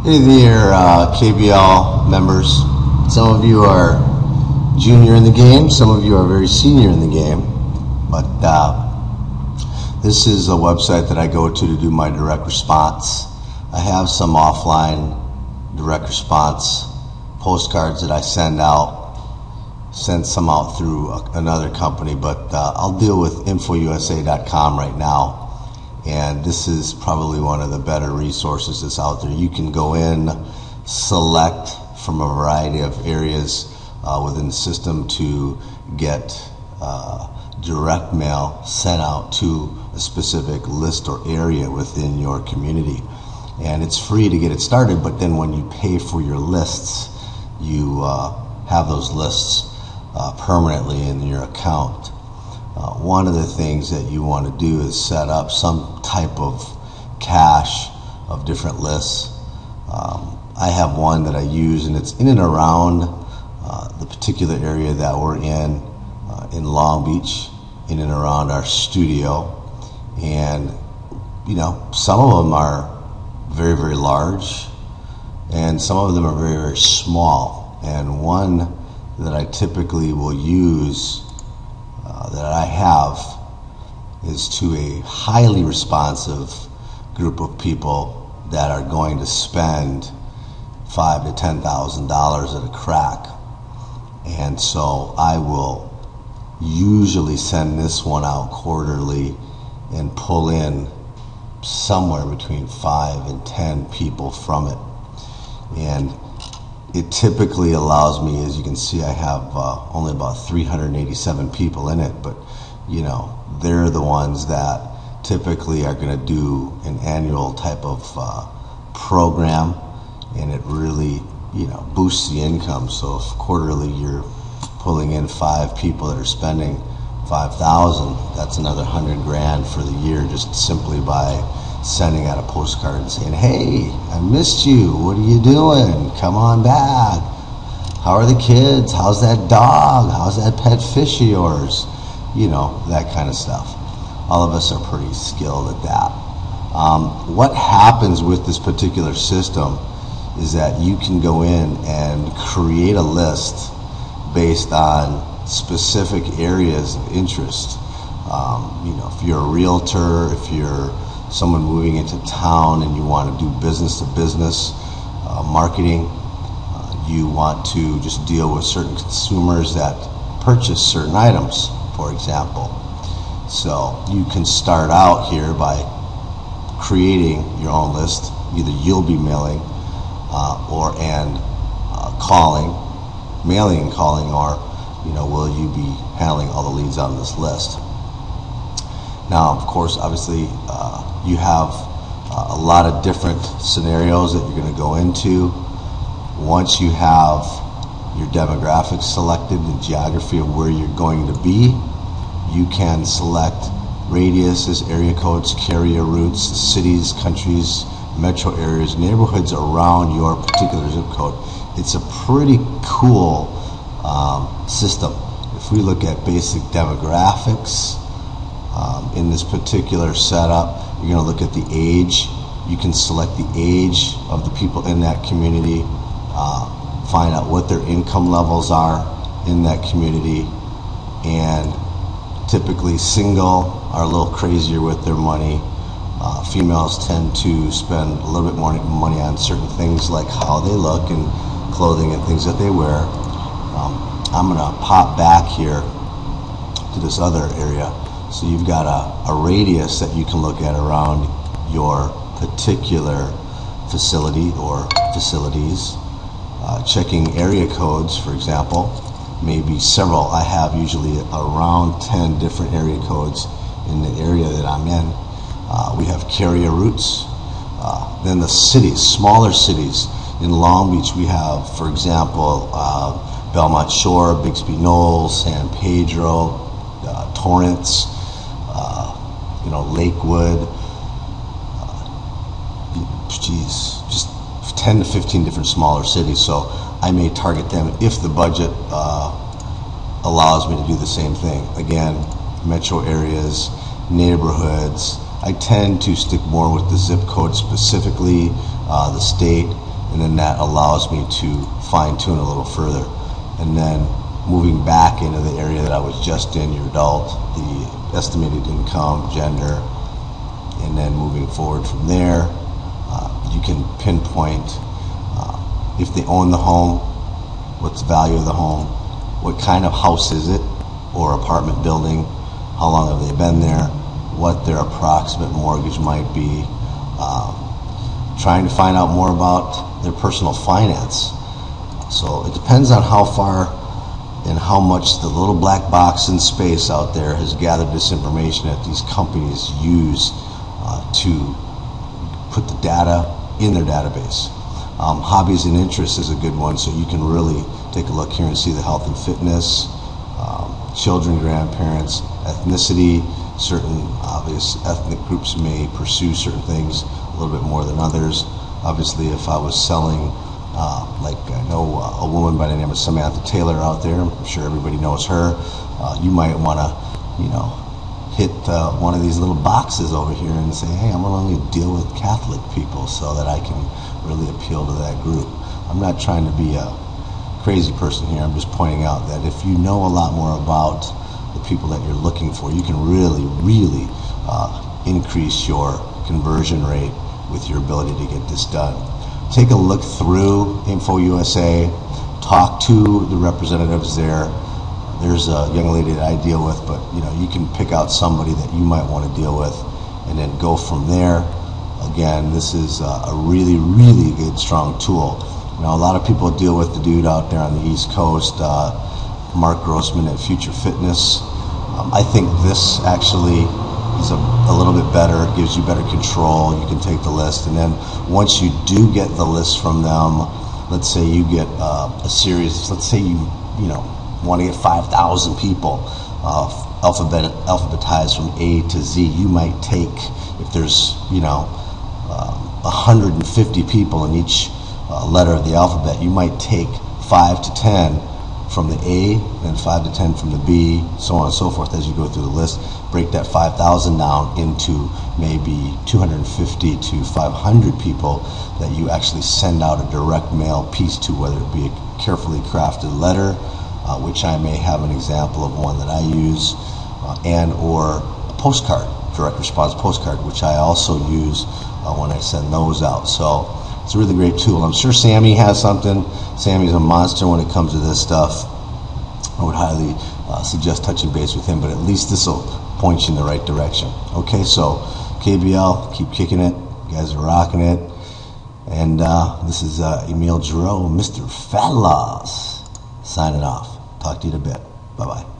Hey there, KBL members. Some of you are junior in the game, some of you are very senior in the game, but this is a website that I go to do my direct response. I have some offline direct response postcards that I send some out through another company, but I'll deal with infoUSA.com right now. And this is probably one of the better resources that's out there. You can go in, select from a variety of areas within the system to get direct mail sent out to a specific list or area within your community. And it's free to get it started, but then when you pay for your lists, you have those lists permanently in your account. One of the things that you want to do is set up some type of cache of different lists. I have one that I use, and it's in and around the particular area that we're in Long Beach, in and around our studio. And you know, some of them are very, very large, and some of them are very, very small. And one that I typically will use that I have is to a highly responsive group of people that are going to spend $5,000 to $10,000 at a crack. And so I will usually send this one out quarterly and pull in somewhere between 5 and 10 people from it. And it typically allows me, as you can see, I have only about 387 people in it, but you know, they're the ones that typically are going to do an annual type of program, and it really, you know, boosts the income. So if quarterly you're pulling in 5 people that are spending $5,000, that's another $100,000 for the year, just simply by sending out a postcard and saying, hey, I missed you, what are you doing, come on back, how are the kids, how's that dog, how's that pet fish of yours, you know, that kind of stuff. All of us are pretty skilled at that. What happens with this particular system is that you can go in and create a list based on specific areas of interest. You know, if you're a realtor, if you're someone moving into town and you want to do business to business marketing, you want to just deal with certain consumers that purchase certain items, for example. So you can start out here by creating your own list. Either you'll be mailing calling, mailing and calling, or you know, will you be handling all the leads on this list? Now, of course, obviously, you have a lot of different scenarios that you're going to go into. Once you have your demographics selected, the geography of where you're going to be, you can select radiuses, area codes, carrier routes, cities, countries, metro areas, neighborhoods around your particular zip code. It's a pretty cool system. If we look at basic demographics, in this particular setup, you're going to look at the age. You can select the age of the people in that community, find out what their income levels are in that community, and typically single are a little crazier with their money. Females tend to spend a little bit more money on certain things like how they look and clothing and things that they wear. I'm going to pop back here to this other area. So you've got a radius that you can look at around your particular facility or facilities. Checking area codes, for example, maybe several. I have usually around 10 different area codes in the area that I'm in. We have carrier routes. Then the cities, smaller cities. In Long Beach we have, for example, Belmont Shore, Bixby Knolls, San Pedro, Torrance, you know, Lakewood, just 10 to 15 different smaller cities. So I may target them if the budget allows me to do the same thing. Again, metro areas, neighborhoods. I tend to stick more with the zip code specifically, the state, and then that allows me to fine-tune a little further. And then moving back into the area that I was just in, your adult, the estimated income, gender, and then moving forward from there, you can pinpoint if they own the home, what's the value of the home, what kind of house is it, or apartment building, how long have they been there, what their approximate mortgage might be, trying to find out more about their personal finance. So it depends on how far and how much the little black box in space out there has gathered this information that these companies use to put the data in their database. Hobbies and interests is a good one, so you can really take a look here and see the health and fitness, children, grandparents, ethnicity. Certain obvious ethnic groups may pursue certain things a little bit more than others. Obviously, if I was selling, like I know a woman by the name of Samantha Taylor out there, I'm sure everybody knows her, you might want to, hit one of these little boxes over here and say, hey, I'm going to deal with Catholic people so that I can really appeal to that group. I'm not trying to be a crazy person here. I'm just pointing out that if you know a lot more about the people that you're looking for, you can really increase your conversion rate with your ability to get this done. Take a look through infoUSA, talk to the representatives there. There's a young lady that I deal with, but you can pick out somebody that you might want to deal with and then go from there. Again, this is a really good, strong tool. A lot of people deal with the dude out there on the East Coast, Mark Grossman at Future Fitness. I think this actually is a little bit better. It gives you better control. You can take the list, and then once you do get the list from them, let's say you get a series. Let's say you want to get 5,000 people alphabetized from A to Z. You might take, if there's 150 people in each letter of the alphabet, you might take 5 to 10 from the A, then 5 to 10 from the B, so on and so forth as you go through the list. Break that 5,000 down into maybe 250 to 500 people that you actually send out a direct mail piece to, whether it be a carefully crafted letter, which I may have an example of one that I use, and or a postcard, direct response postcard, which I also use when I send those out. So it's a really great tool. I'm sure Sammy has something. Sammy's a monster when it comes to this stuff. I would highly suggest touching base with him, but at least this will point you in the right direction. Okay, so KBL, keep kicking it. You guys are rocking it. And this is Emil Giroux, Mr. Fat Loss, signing off. Talk to you in a bit. Bye-bye.